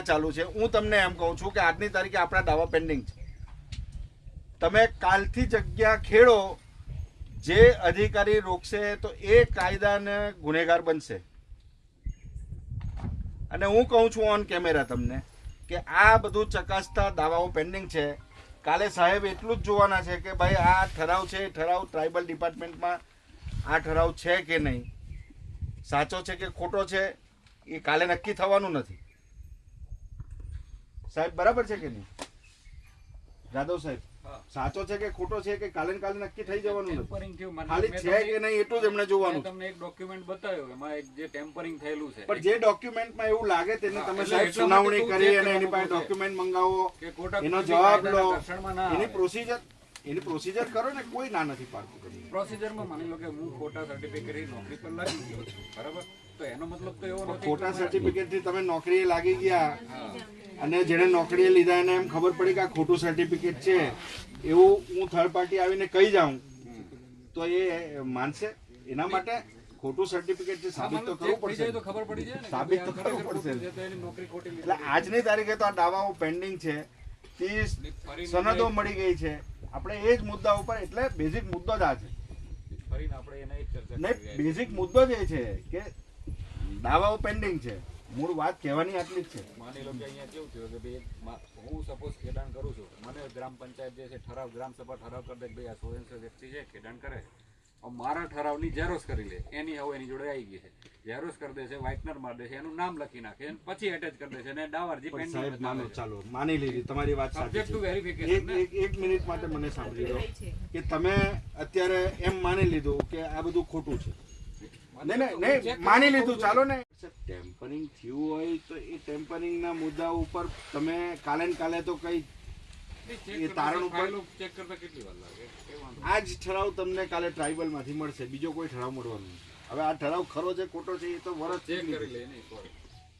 ચાલુ છે. હું તમને એમ કહું છું કે આજની તારીખે આપણા દાવા પેન્ડિંગ છે. તમે કાલથી જગ્યા ખેડો, જે અધિકારી રોકશે તો એ કાયદાને ગુનેગાર બનશે. અને હું કહું છું ઓન કેમેરા તમને કે આ બધું ચકાસતા દાવાઓ પેન્ડિંગ છે. કાલે સાહેબ એટલું જ જોવાના છે કે ભાઈ આ ઠરાવ છે, ઠરાવ ટ્રાઇબલ ડિપાર્ટમેન્ટમાં આ ઠરાવ છે કે નહીં, સાચો છે કે ખોટો છે, એ કાલે નક્કી થવાનું નથી. સાહેબ બરાબર છે કે નહીં? જાદવ સાહેબ, સાચો છે કે ખોટો છે કે કાલે નક્કી થઈ જવાનું નથી. ખાલી છે કે નહીં એટલું જ એમને જોવાનું. તમને એક ડોક્યુમેન્ટ બતાવ્યો, એમાં એક જે ટેમ્પરિંગ થયેલું છે, પણ જે ડોક્યુમેન્ટમાં એવું લાગે તેને તમે સાહેબ સુનાવણી કરી અને એની પાસે ડોક્યુમેન્ટ મંગાવો, એનો જવાબ લો, એની પ્રોસીજર કરો ને. કોઈ ના નથી પાડતું. પ્રોસીજરમાં માની લો કે હું ખોટા સર્ટિફિકેટ નોકરી પર લાગી ગયો, બરાબર, તો એનો મતલબ તો એવો નથી ખોટા સર્ટિફિકેટ થી તમે નોકરીએ લાગી ગયા અને જેને નોકરીએ લીધા એને એમ ખબર પડી કે આ ખોટું સર્ટિફિકેટ છે એવું હું થર્ડ પાર્ટી આવીને કહી જાઉં તો એ માનશે? એના માટે ખોટું સર્ટિફિકેટ છે સાબિત તો કરવું પડશે. તો ખબર પડી જાય ને, સાબિત તો કરવું પડશે. એની નોકરી ખોટી લીધી. એટલે આજની તારીખે તો આ દાવાઓ પેન્ડિંગ છે. 30 સનદો મળી ગઈ છે. આપણે એ જ મુદ્દા ઉપર, એટલે બેઝિક મુદ્દો જ આ છે. ફરીને આપણે એના એક ચર્ચા નહીં, બેઝિક મુદ્દો જ એ છે કે દાવાઓ પેન્ડિંગ છે. મૂળ વાત કહેવાની આટલી જ છે. માની લો કે અહીંયા કેવું થયું કે ભાઈ હું સપોઝ ખેડાણ કરું છું, મને ગ્રામ પંચાયત જે છે ઠરાવ, ગ્રામ સભા ઠરાવ કરી દે કે ભાઈ આ સોરેન્સ વ્યક્તિ છે ખેડાણ કરે, મારા ઠરાવની ઝેરોસ કરી લે, એની હવે એની જોડે આવી ગઈ છે, ઝેરોસ કરી દે છે, વ્હાઇટનર મારી દે છે, એનું નામ લખી નાખે પછી એટેચ કરી દે છે અને દાવારજી સાહેબ માનો, ચાલો માની લીધી તમારી વાત સાચી છે. એક મિનિટ માટે મને સાંભળી લો કે તમે અત્યારે એમ માની લીધું કે આ બધું ખોટું છે. નહીં, માની લીધું, ચાલો ને. ટેમ્પરિંગ થયું હોય તો એ ટેમ્પરિંગ ના મુદ્દા ઉપર તમે કાલે તો કઈ એ તારણ ઉપર ચેક કરતા કેટલી વાર લાગે? આ જ ઠરાવ તમને કાલે ટ્રાઇબલ માંથી મળશે, બીજો કોઈ ઠરાવ મળવાનો નથી. હવે આ ઠરાવ ખરો છે ખોટો છે એ તો વરસ ચેક કરી લે ને,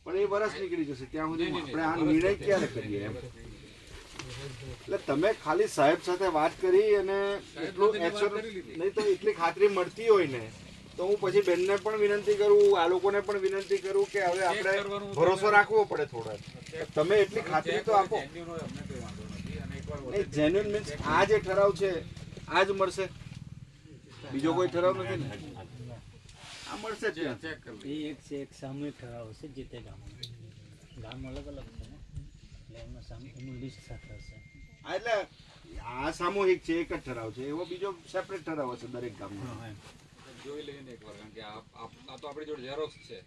પણ એ વરસ નીકળી જશે ત્યાં સુધી આપણે આ નિર્ણય ક્યારે કરીએ એમ. એટલે તમે ખાલી સાહેબ સાથે વાત કરી અને એટલું નહીં તો એટલી ખાતરી મળતી હોય ને તો હું પછી બેનને પણ વિનંતી કરું, આ લોકોને પણ વિનંતી કરું કે હવે આપણે ભરોસો રાખવો પડે થોડા. તમે એટલી ખાતરી તો આપો. જેન્યુઅન મીન્સ આ જે ઠરાવ છે આ જ મળશે, બીજો કોઈ ઠરાવ નથી ને? આ મળશે જ. એક સામૂહિક ઠરાવ હશે જે તે ગામ અલગ અલગ છે ને, એટલે એમાં એનું લિસ્ટ સાથે હશે. એટલે આ સામૂહિક છે, એક જ ઠરાવ છે, એવો બીજો સેપરેટ ઠરાવ હશે દરેક ગામમાં. જોઈ લઈને એકવાર, કારણ કે આ તો આપણી જોડે ઝેરોક્સ છે,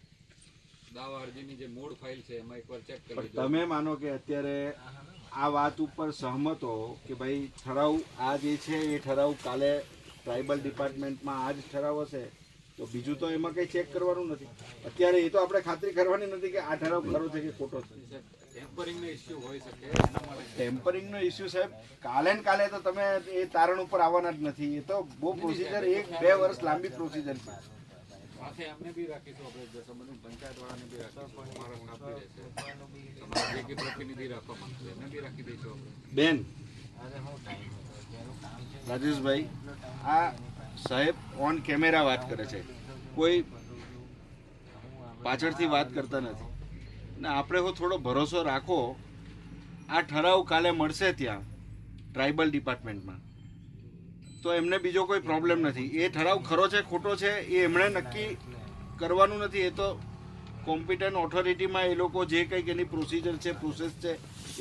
દાવા અરજીની જે મૂળ ફાઇલ છે એમાં એકવાર ચેક કરી લેજો. તમે માનો કે અત્યારે આ વાત ઉપર સહમત હો કે ભાઈ ઠરાવ આ જે છે એ ઠરાવ કાલે ટ્રાઇબલ ડિપાર્ટમેન્ટમાં આ જ ઠરાવ હશે તો બીજું તો એમાં કંઈ ચેક કરવાનું નથી. અત્યારે એ તો આપણે ખાતરી કરવાની નથી કે આ ઠરાવ ખરો છે કે ખોટો છે. ટેમ્પરિંગનો ઇસ્યુ હોઈ શકે, એના માટે ટેમ્પરિંગનો ઇસ્યુ સાહેબ કાલે ને કાલે તો તમે એ તારણ ઉપર આવવાના જ નથી. એ તો બહુ પ્રોસિજર 1-2 વર્ષ લાંબી પ્રોસિજર છે. સાથે અમને બી રાખીશું, આપણે સંબંધિત પંચાયત વાળાને બી રાખીશું, મારા સ્ટાફ બી રહેશે, તમારા જે કે પ્રતિનિધિ રાખવા માંગશે એમને બી રાખી દઈશું બેન. રાજેશભાઈ, આ સાહેબ ઓન કેમેરા વાત કરે છે, કોઈ પાછળથી વાત કરતા નથી. ને આપણે થોડો ભરોસો રાખો. આ ઠરાવ કાલે મળશે ત્યાં ટ્રાઇબલ ડિપાર્ટમેન્ટમાં તો એમને બીજો કોઈ પ્રોબ્લેમ નથી. એ ઠરાવ ખરો છે ખોટો છે એ એમણે નક્કી કરવાનું નથી. એ તો કોમ્પિટન્ટ ઓથોરિટીમાં એ લોકો જે કંઈક એની પ્રોસિજર છે, પ્રોસેસ છે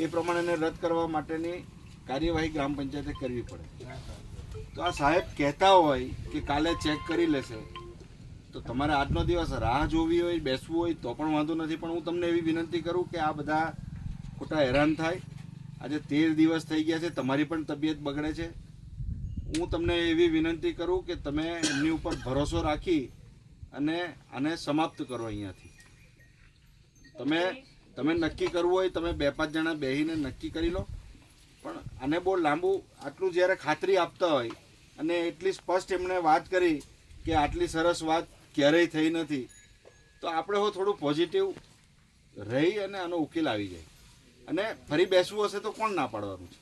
એ પ્રમાણે એને રદ કરવા માટેની કાર્યવાહી ગ્રામ પંચાયતે કરવી પડે. તો આ સાહેબ કહેતા હોય કે કાલે ચેક કરી લેશે તો તમારે આજનો દિવસ રાહ જોવી હોય, બેસવું હોય તો પણ વાંધો નથી. પણ હું તમને એવી વિનંતી કરું કે આ બધા ખોટા હેરાન થાય. આજે 13 દિવસ થઈ ગયા છે, તમારી પણ તબિયત બગડે છે. હું તમને એવી વિનંતી કરું કે તમે એમની ઉપર ભરોસો રાખી અને આને સમાપ્ત કરો અહીંયાથી. તમે નક્કી કરવું હોય તમે 2-5 જણા બેસીને નક્કી કરી લો. પણ આને બહુ લાંબુ આટલું જ્યારે ખાતરી આપતા હોય અને એટલી સ્પષ્ટ એમણે વાત કરી કે આટલી સરસ વાત ક્યારેય થઈ નથી તો આપણે થોડું પોઝિટિવ રહી અને આનો ઉકેલ આવી જાય. અને ફરી બેસવું હશે તો કોણ ના પાડવાનું છે?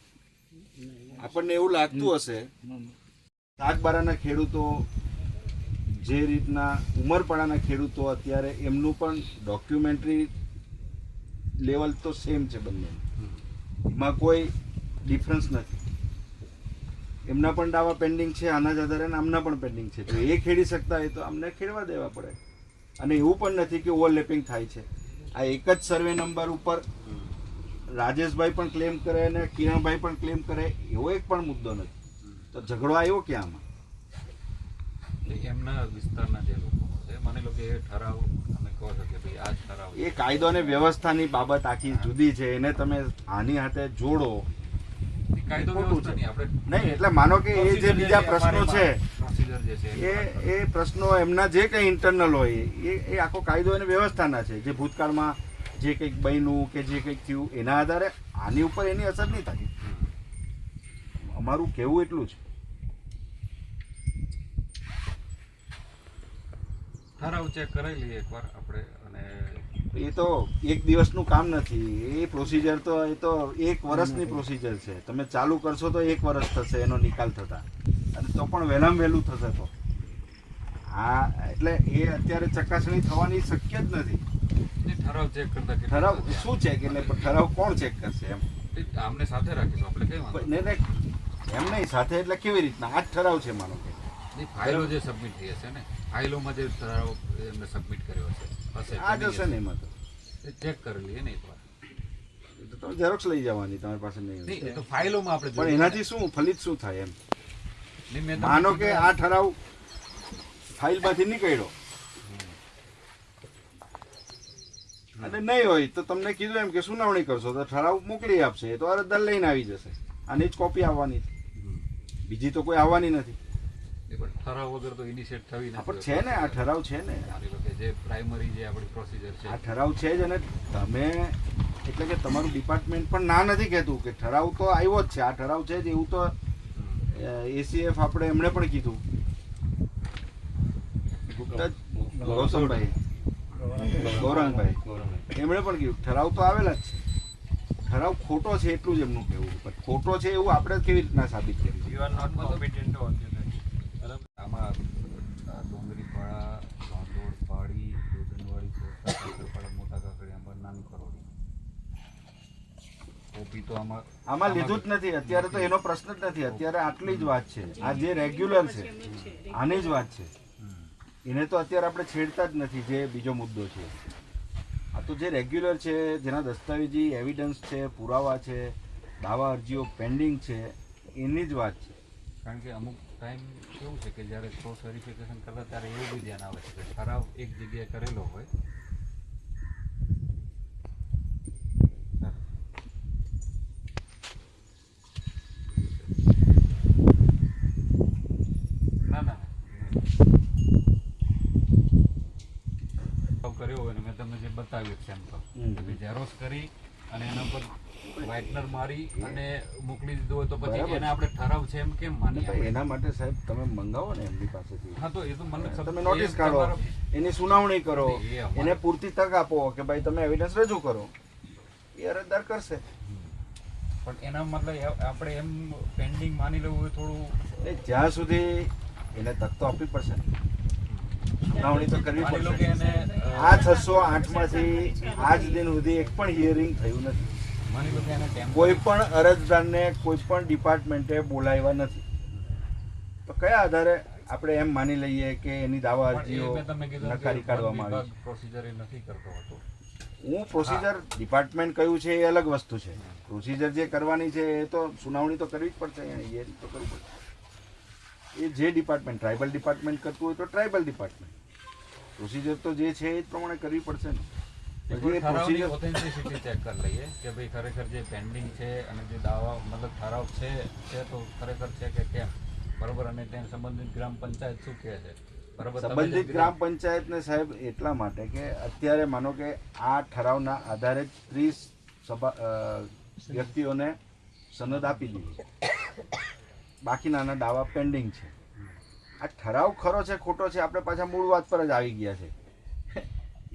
આપણને એવું લાગતું હશે સાગબારાના ખેડૂતો જે રીતના ઉમરપાડાના ખેડૂતો અત્યારે એમનું પણ ડોક્યુમેન્ટરી લેવલ તો સેમ છે બંને, એમાં કોઈ ડિફરન્સ નથી. એમના પણ દાવા પેન્ડિંગ છે આના જ આધારે, આમના પણ પેન્ડિંગ છે. તો એ ખેડી શકતા હોય તો અમને ખેડવા દેવા પડે. અને એવું પણ નથી કે ઓવરલેપિંગ થાય છે. આ એક જ સર્વે નંબર ઉપર રાજેશભાઈ પણ ક્લેમ કરે અને કિરણભાઈ પણ ક્લેમ કરે, એવો એક પણ મુદ્દો નથી. તો ઝઘડો આવ્યો ક્યાં આમાં? એમના વિસ્તારના જે લોકો છે, માની લો કે એ ઠરાવ તમે કહો છો કે ભાઈ આ જ ઠરાવ એ કાયદો અને વ્યવસ્થાની બાબત આખી જુદી છે, એને તમે આની હાથે જોડો કાયદો ખોટું વ્યવસ્થા છે. નહીં, આપણે નહીં એટલે માનો કે એ જે બીજા પ્રશ્નો છે પ્રોસિજર જે છે એ પ્રશ્નો એમના જે કંઈ ઇન્ટરનલ હોય એ આખો કાયદો અને વ્યવસ્થાના છે. જે ભૂતકાળમાં જે કંઈક બન્યું કે જે કંઈક થયું એના આધારે આની ઉપર એની અસર નહીં થાય. અમારું કહેવું એટલું છે. ઠરાવ ચેક કરાવી લઈએ એકવાર આપણે. અને એ તો એક દિવસનું કામ નથી. એ પ્રોસિજર તો એ તો 1 વર્ષની પ્રોસિજર છે. તમે ચાલુ કરશો તો 1 વર્ષ થશે એનો નિકાલ થતા, અને તો પણ વહેલામાં વહેલું થશે. તો હા એટલે એ અત્યારે ચકાસણી થવાની શક્ય જ નથી. ઠરાવ ચેક કરતા ઠરાવ શું ચેક એટલે ઠરાવ કોણ ચેક કરશે? એમ આમને સાથે રાખીશું આપણે, કઈ વાંધો ને એમ નહીં સાથે એટલે કેવી રીતના? આ જ ઠરાવ છે માનો કે નહીં. ફાઇલો જે સબમિટ થઈ હશે ને, ફાઇલોમાં જે ઠરાવ એમને સબમિટ કર્યો હશે આ જશે ને એમાં તો ચેક કરી લઈએ ને એકવાર. એ તો તમે ઝેરોક્સ લઈ જવાની તમારી પાસે નહીં નહીં, એ તો ફાઇલોમાં આપણે પણ એનાથી શું ફલિત શું થાય? એમ નહીં, મેં માનો કે આ ઠરાવ ફાઇલમાંથી નીકળ્યો અને નહીં હોય તો તમને કીધું એમ કે સુનાવણી કરશો તો ઠરાવ મોકલી આપશે. એ તો અરજદાર લઈને આવી જશે. આની જ કોપી આવવાની છે, બીજી તો કોઈ આવવાની નથી. પણ ઠરાવ વગર તો ઇનિશિયેટ થવી પણ નથી. છે ને આ ઠરાવ છે ને, માની લો કે જે પ્રાઇમરી જે આપણી પ્રોસિજર છે, આ ઠરાવ છે જ. અને તમે એટલે કે તમારું ડિપાર્ટમેન્ટ પણ ના નથી કહેતું કે ઠરાવ તો આવ્યો જ છે, આ ઠરાવ છે જ. એવું તો એસીએફ આપણે એમણે પણ કીધું, ગૌરંગભાઈ એમણે પણ કીધું ઠરાવ તો આવેલા જ છે. ઠરાવ ખોટો છે એટલું જ એમનું કહેવું. પણ ખોટો છે એવું આપણે કેવી રીતના સાબિત કરીએ? આમાં ડુંગરીપાડા, ભાંડોળ, પાડી, દોધનવાડી, કોસા, મોટા કાકડી, આંબા, નાની કરોડી, ઓપી તો આમાં લીધું જ નથી. અત્યારે તો એનો પ્રશ્ન જ નથી. અત્યારે આટલી જ વાત છે. આ જે રેગ્યુલર છે આની જ વાત છે. એને તો અત્યારે આપણે છેડતા જ નથી. જે બીજો મુદ્દો છે આ તો જે રેગ્યુલર છે, જેના દસ્તાવેજી એવિડન્સ છે, પુરાવા છે, દાવા અરજીઓ પેન્ડિંગ છે, એની જ વાત છે. કારણ કે અમુક ટાઈમ કેવું છે કે જ્યારે ક્રોસ વેરિફિકેશન કરતા ત્યારે એવું બી ધ્યાન આવે છે કે ઠરાવ એક જગ્યાએ કરેલો હોય. ના ના કર્યો હોય ને મેં તમને જે બતાવ્યું સેમ્પલ, ઝેરોક્સ કરી અને એના પર વ્હાઇટનર મારી અને મોકલી દીધો હોય તો પછી એને આપણે ઠરાવ છે એમ કેમ માનીએ? એના માટે સાહેબ તમે મંગાવો ને એમની પાસેથી. હા તો એ તો મને તમે નોટિસ કાઢો, એની સુનાવણી કરો, એને પૂરતી તક આપો કે ભાઈ તમે એવિડન્સ રજૂ કરો. એ અરજદાર કરશે. પણ એના મતલબ આપણે એમ પેન્ડિંગ માની લેવું હોય થોડું. જ્યાં સુધી એને તક તો આપવી પડશે ને, સુનાવણી તો કરવી પડશે. આ 608 માંથી આજ દિન સુધી એક પણ હિયરિંગ થયું નથી. કોઈ પણ અરજદારને કોઈ પણ ડિપાર્ટમેન્ટે બોલાવ્યા નથી. તો કયા આધારે આપણે એમ માની લઈએ કે એની દાવા અરજીઓ નકારી કાઢવામાં આવી? પ્રોસિજર નથી કરતો હતો હું. પ્રોસિજર ડિપાર્ટમેન્ટ કયું છે એ અલગ વસ્તુ છે. પ્રોસિજર જે કરવાની છે એ તો સુનાવણી તો કરવી જ પડશે. એ તો કરવું પડશે. એ જે ડિપાર્ટમેન્ટ ટ્રાઇબલ ડિપાર્ટમેન્ટ કરતું હોય તો ટ્રાઇબલ ડિપાર્ટમેન્ટ પ્રોસિજર તો જે છે એ જ પ્રમાણે કરવી પડશે ને. ઠરાવની ઓથેન્ટિસિટી ચેક કરી લઈએ કે ભાઈ ખરેખર જે પેન્ડિંગ છે અને જે દાવા મતલબ ઠરાવ છે તો ખરેખર છે કે કેમ, બરોબર. અને તેને સંબંધિત ગ્રામ પંચાયત શું કહે છે, બરોબર. સંબંધિત ગ્રામ પંચાયતને સાહેબ એટલા માટે કે અત્યારે માનો કે આ ઠરાવના આધારે 30 વ્યક્તિઓને સનદ આપી દીધી, બાકીના દાવા પેન્ડિંગ છે. આ ઠરાવ ખરો છે ખોટો છે આપણે પાછા મૂળ વાત પર જ આવી ગયા છે.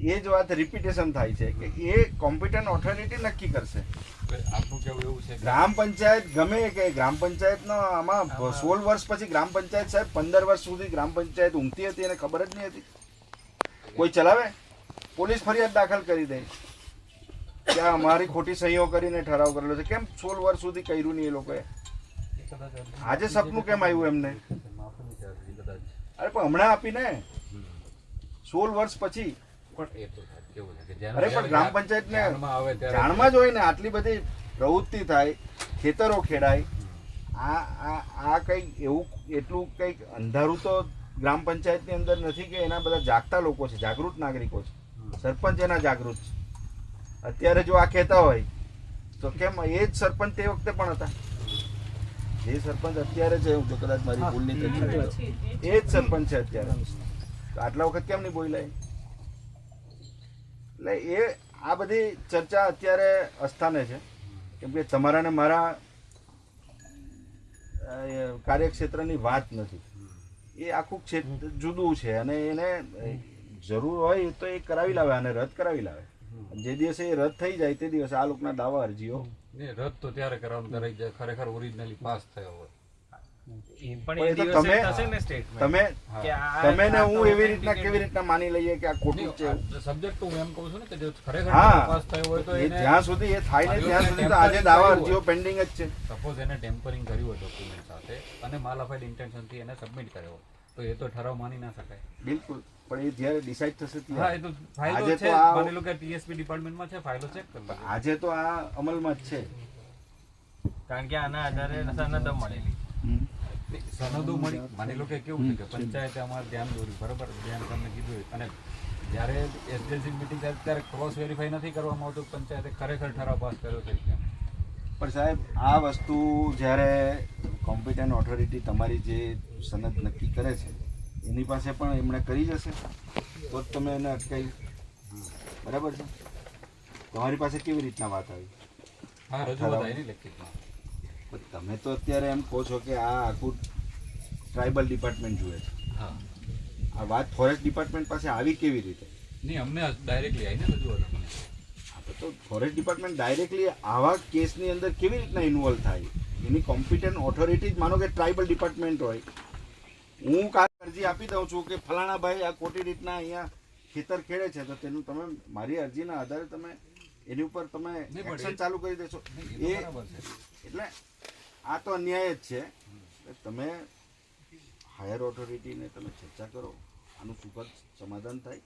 એ જ વાત રિપીટેશન થાય છે કે એ કોમ્પિટન્ટ ઓથોરિટી નક્કી કરશે. આપનું કેવું એવું છે ગ્રામ પંચાયત ગમે કે ગ્રામ પંચાયતનો આમાં 16 વર્ષ પછી ગ્રામ પંચાયત સાહેબ 15 વર્ષ સુધી ગ્રામ પંચાયત ઊંઘતી હતી અને ખબર જ નહીં હતી. કોઈ ચલાવે, પોલીસ ફરિયાદ દાખલ કરી દે. કે આ અમારી ખોટી સહીઓ કરીને ઠરાવ કરેલો છે. કેમ 16 વર્ષ સુધી કર્યું નહીં એ લોકોએ? આજે સપનું કેમ આવ્યું એમને? અરે પણ હમણાં આપીને 16 વર્ષ પછી. પણ એ તો કેવું છે કે અરે પણ ગ્રામ પંચાયતને ધ્યાનમાં આવે ત્યારે જાણમાં જ હોય ને, આટલી બધી પ્રવૃત્તિ થાય, ખેતરો ખેડાય, આ કંઈક એવું એટલું કંઈક અંધારું તો ગ્રામ પંચાયતની અંદર નથી કે એના બધા જાગતા લોકો છે, જાગૃત નાગરિકો છે. સરપંચ એના જાગૃત છે. અત્યારે જો આ કહેતા હોય તો કેમ એ જ સરપંચ તે વખતે પણ હતા? જે સરપંચ અત્યારે છે, હું તો કદાચ મારી ભૂલ નહીં કરી, એ જ સરપંચ છે અત્યારે. તો આટલા વખત કેમ નહીં બોલાય? એટલે એ આ બધી ચર્ચા અત્યારે અસ્થાને છે, કેમ કે તમારા ને મારા કાર્યક્ષેત્રની વાત નથી. એ આખું ક્ષેત્ર જુદું છે અને એને જરૂર હોય તો એ કરાવી લાવે અને રદ કરાવી લાવે. જે દિવસે એ રદ થઈ જાય તે દિવસે આ લોકોના દાવા અરજીઓ રદ તો ત્યારે કરવાનું કરાઈ જાય ખરેખર ઓરિજિનલી પાસ થયો હોય. તમે ને હું એવી રીતના કેવી રીતના માની લઈએ કે આ ખોટું છે? સબ્જેક્ટ હું એમ કહું છું ને કે જો ખરેખર હા, પાસ થયો હોય તો એને જ્યાં સુધી એ થાય ને ત્યાં સુધી તો આજે દાવા અરજીઓ પેન્ડિંગ જ છે. સપોઝ એને ટેમ્પરિંગ કર્યું હોય ડોક્યુમેન્ટ સાથે અને માલાફાઈડ ઇન્ટેન્શનથી એને સબમિટ કર્યો હોય તો એ તો ઠરાવ માની ના શકાય. બિલકુલ. પણ એ જ્યારે ડિસાઈડ થશે હા, ત્યારે એ તો ફાઇલો આજે છે, તો આ માની લો કે ટીએસપી ડિપાર્ટમેન્ટમાં છે, ફાઇલો ચેક કરી લો. આજે તો આ અમલમાં જ છે. કારણ કે આના આધારે સનદો મળેલી સનદો મળી. માની લો કે કેવું છે કે પંચાયતે અમારે ધ્યાન દોર્યું, બરાબર, ધ્યાન તમને કીધું, અને જ્યારે એસડીએલસી મિટિંગ થાય ત્યારે ક્રોસ વેરીફાઈ નથી કરવામાં આવતું પંચાયતે ખરેખર ઠરાવ પાસ કર્યો છે કેમ. પણ સાહેબ આ વસ્તુ જ્યારે કોમ્પિટન્ટ ઓથોરિટી તમારી જે સનદ નક્કી કરે છે એની પાસે પણ એમણે કરી જશે તો જ તમે એને અટકાવી. બરાબર છે? તમારી પાસે કેવી રીતના વાત આવી? હા, રજૂઆત આવી ને લેખિતમાં. પણ તમે તો અત્યારે એમ કહો છો કે આ આખું ટ્રાઇબલ ડિપાર્ટમેન્ટ જુએ છે. હા, આ વાત ફોરેસ્ટ ડિપાર્ટમેન્ટ પાસે આવી કેવી રીતે? નહીં, અમને ડાયરેક્ટલી આવી ને રજૂઆત અમને. તો ફોરેસ્ટ ડિપાર્ટમેન્ટ ડાયરેક્ટલી આવા કેસની અંદર કેવી રીતના ઇન્વોલ્વ થાય? એની કોમ્પિટન્ટ ઓથોરિટી જ માનો કે ટ્રાઇબલ ડિપાર્ટમેન્ટ હોય. હું કાલે અરજી આપી દઉં છું કે ફલાણા ભાઈ આ ખોટી રીતના અહીંયા ખેતર ખેડે છે, તો તેનું તમે મારી અરજીના આધારે તમે એની ઉપર તમે એક્શન ચાલુ કરી દેશો. એ એટલે આ તો અન્યાય જ છે. તમે હાયર ઓથોરિટીને તમે ચર્ચા કરો, આનું સુખદ સમાધાન થાય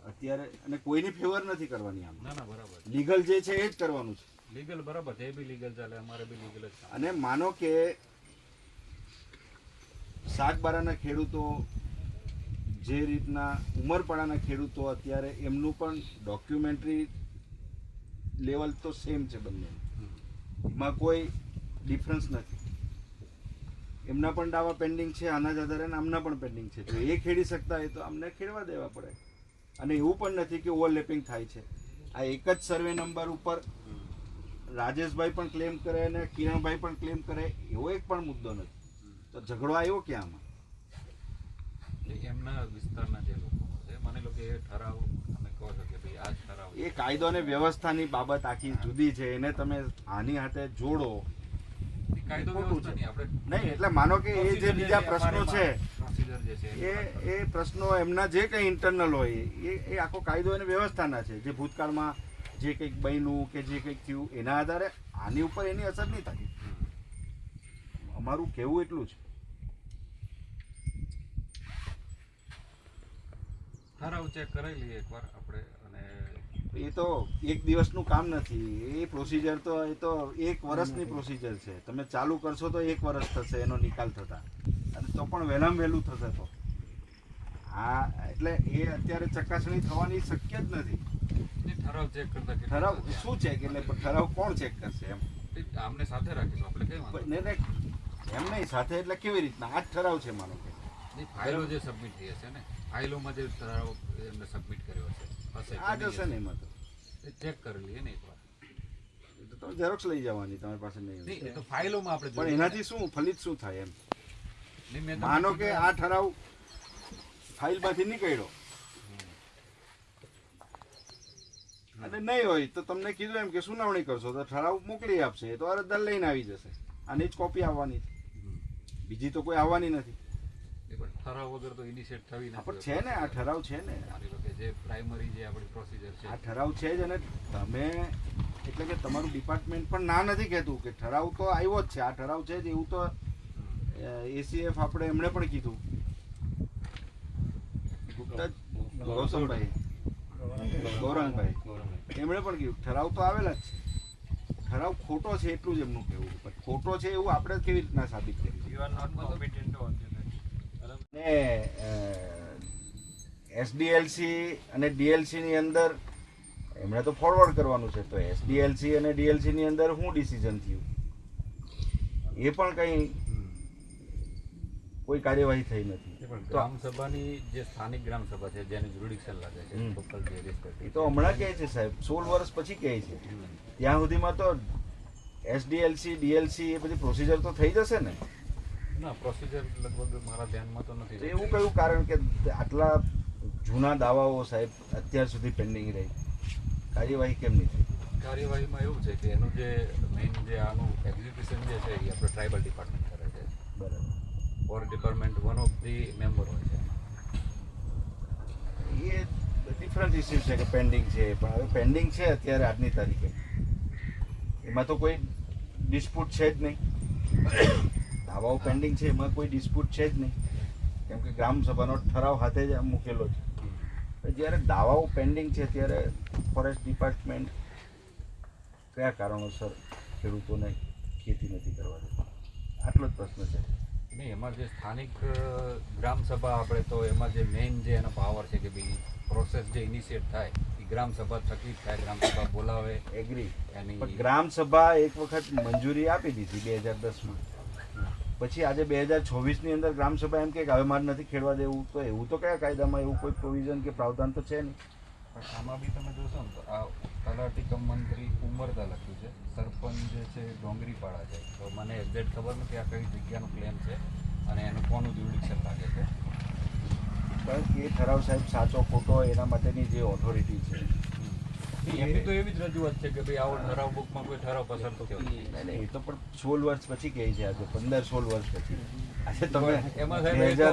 અત્યારે. અને કોઈની ફેવર નથી કરવાની. આમ ના ના, બરાબર, લીગલ જે છે એ જ કરવાનું છે. લીગલ બરાબર છે, એ બી લીગલ ચાલે, અમારે બી લીગલ જ ચાલે. અને માનો કે શાકબારાના ખેડૂતો જે રીતના ઉમરપાડાના ખેડૂતો અત્યારે એમનું પણ ડોક્યુમેન્ટરી લેવલ તો સેમ છે બંને, એમાં કોઈ ડિફરન્સ નથી. એમના પણ દાવા પેન્ડિંગ છે આના જ આધારે, આમના પણ પેન્ડિંગ છે. જો એ ખેડી શકતા હોય તો અમને ખેડવા દેવા પડે. અને એવું પણ નથી કે ઓવરલેપિંગ થાય છે. આ એક જ સર્વે નંબર ઉપર રાજેશભાઈ પણ ક્લેમ કરે અને કિરણભાઈ પણ ક્લેમ કરે, એવો એક પણ મુદ્દો નથી. તો ઝઘડો આવ્યો ક્યાં આમાં? એમના વિસ્તારના જે લોકો છે, માની લો કે એ ઠરાવ તમે કહો છો કે ભાઈ આ ઠરાવ એ કાયદો અને વ્યવસ્થાની બાબત આખી જુદી છે. એને તમે આની હાથે જોડો કાયદો ખોટું વ્યવસ્થા છે. નહીં, આપણે નહીં, એટલે માનો કે એ જે બીજા પ્રશ્નો છે પ્રોસિજર જે છે એ પ્રશ્નો એમના જે કંઈ ઇન્ટરનલ હોય એ આખો કાયદો અને વ્યવસ્થાના છે. જે ભૂતકાળમાં જે કંઈક બન્યું કે જે કંઈક થયું એના આધારે આની ઉપર એની અસર નહીં થાય. અમારું કહેવું એટલું છે. ઠરાવ ચેક કરાવી લઈએ એકવાર આપણે. અને એ તો એક દિવસનું કામ નથી. એ પ્રોસિજર તો એ તો 1 વર્ષની પ્રોસિજર છે. તમે ચાલુ કરશો તો 1 વર્ષ થશે એનો નિકાલ થતા, અને તો પણ વહેલામાં વહેલું થશે. તો હા, એટલે એ અત્યારે ચકાસણી થવાની શક્ય જ નથી. ઠરાવ ચેક કરતા ઠરાવ શું ચેક? એટલે ઠરાવ કોણ ચેક કરશે? એમ આમને સાથે રાખીશું આપણે, કઈ વાંધો ને એમ નહીં સાથે. એટલે કેવી રીતના? આ જ ઠરાવ છે માનો કે નહીં. ફાઇલો જે સબમિટ થઈ હશે ને, ફાઇલોમાં જે ઠરાવ એમને સબમિટ કર્યો હશે આ જ હશે ને એમાં તો. એ ચેક કરી લઈએ ને એકવાર. એ તો તમે ઝેરોક્સ લઈ જવાની તમારી પાસે નહીં નહીં, હોય. એ તો ફાઇલોમાં આપણે પણ એનાથી શું ફલિત શું થાય? એમ નહીં, મેં માનો કે આ ઠરાવ ફાઇલમાંથી નીકળ્યો અને નહીં હોય તો તમને કીધું એમ કે સુનાવણી કરશો તો ઠરાવ મોકલી આપશે, તો અરજદાર લઈને આવી જશે. આની જ કોપી આવવાની છે, બીજી તો કોઈ આવવાની નથી. એ પણ ઠરાવ વગર તો ઇનિશિયેટ થવી હા, પણ છે ને આ ઠરાવ છે ને, માની લો કે જે પ્રાઇમરી જે આપણી પ્રોસિજર છે આ ઠરાવ છે જ. અને તમે એટલે કે તમારું ડિપાર્ટમેન્ટ પણ ના નથી કહેતું કે ઠરાવ તો આવ્યો જ છે, આ ઠરાવ છે જ એવું તો એસીએફ આપણે એમણે પણ કીધું, ગુપ્તા ગૌરંગભાઈ એમણે પણ કીધું ઠરાવ તો આવેલા જ છે, ઠરાવ ખોટો છે એટલું જ એમનું કહેવું. પણ ખોટો છે એવું આપણે કેવી રીતના સાબિત કરીએ? You are not competent to ને એસડીએલસી અને ડીએલસી ની અંદર એમણે તો ફોરવર્ડ કરવાનું છે, તો એસડીએલસી અને ડીએલસી ની અંદર શું ડિસિઝન થયું એ પણ કંઈ કોઈ કાર્યવાહી થઈ નથી. એ પણ ગ્રામસભાની જે સ્થાનિક ગ્રામસભા છે જેની જ્યુરિડિક્શન લાગે છે લોકલ જે રિસ્પેક્ટ એ તો હમણાં કહે છે સાહેબ, 16 વર્ષ પછી કહે છે. ત્યાં સુધીમાં તો એસડીએલસી ડીએલસી એ બધી પ્રોસિજર તો થઈ જશે ને. ના પ્રોસિજર લગભગ મારા ધ્યાનમાં તો નથી. તો એવું કયું કારણ કે આટલા જૂના દાવાઓ સાહેબ અત્યાર સુધી પેન્ડિંગ રહી, કાર્યવાહી કેમ નહીં થઈ? કાર્યવાહીમાં એવું છે કે એનું જે મેઇન જે આનું એક્ઝિક્યુશન જે છે એ આપણે ટ્રાઇબલ ડિપાર્ટમેન્ટ કરે છે. બરાબર. For department one of the member હોય છે. એ ડિફરન્ટ ઇસ્યુ છે કે પેન્ડિંગ છે, પણ હવે પેન્ડિંગ છે અત્યારે આજની તારીખે, એમાં તો કોઈ ડિસ્પ્યુટ છે જ નહીં. દાવાઓ પેન્ડિંગ છે એમાં કોઈ ડિસ્પ્યુટ છે જ નહીં, કેમ કે ગ્રામસભાનો ઠરાવ હાથે જ મૂકેલો છે. જ્યારે દાવાઓ પેન્ડિંગ છે ત્યારે ફોરેસ્ટ ડિપાર્ટમેન્ટ કયા કારણોસર ખેડૂતોને ખેતી નથી કરવા દેતા? આટલો જ પ્રશ્ન છે. નહીં, એમાં જે સ્થાનિક ગ્રામસભા આપણે તો એમાં જે મેઇન જે એનો પાવર છે કે ભાઈ પ્રોસેસ જે ઇનિશિયેટ થાય એ ગ્રામસભા થકી જ થાય. ગ્રામસભા બોલાવે એગ્રી, એની પણ ગ્રામસભા એક વખત મંજૂરી આપી દીધી 2010માં, પછી આજે 2024ની અંદર ગ્રામસભા એમ કે હવે મારે નથી ખેડવા દેવું, તો એવું તો કયા કાયદામાં એવું કોઈ પ્રોવિઝન કે પ્રાવધાન તો છે નહીં. પણ આમાં બી તમે જોશો ને તો આ તલાટી કમ મંત્રી ઉમરદા લખ્યું છે, સરપંચ જે છે ડોંગરીપાડા છે. તો મને એક્ઝેક્ટ ખબર નથી આ કઈ જગ્યાનું ક્લેમ છે અને એનું કોનું જ્યુરિડિક્શન લાગે છે. કારણ કે એ ઠરાવ સાહેબ સાચો ખોટો એના માટેની જે ઓથોરિટી છે એમની તો એવી જ રજૂઆત છે કે ભાઈ આવો ઠરાવ બુકમાં કોઈ ઠરાવ પસાર તો થયો નથી. એ તો પણ 16 વર્ષ પછી કહે છે, આજે 15-16 વર્ષ પછી. આજે તમે એમાં સાહેબ એ તો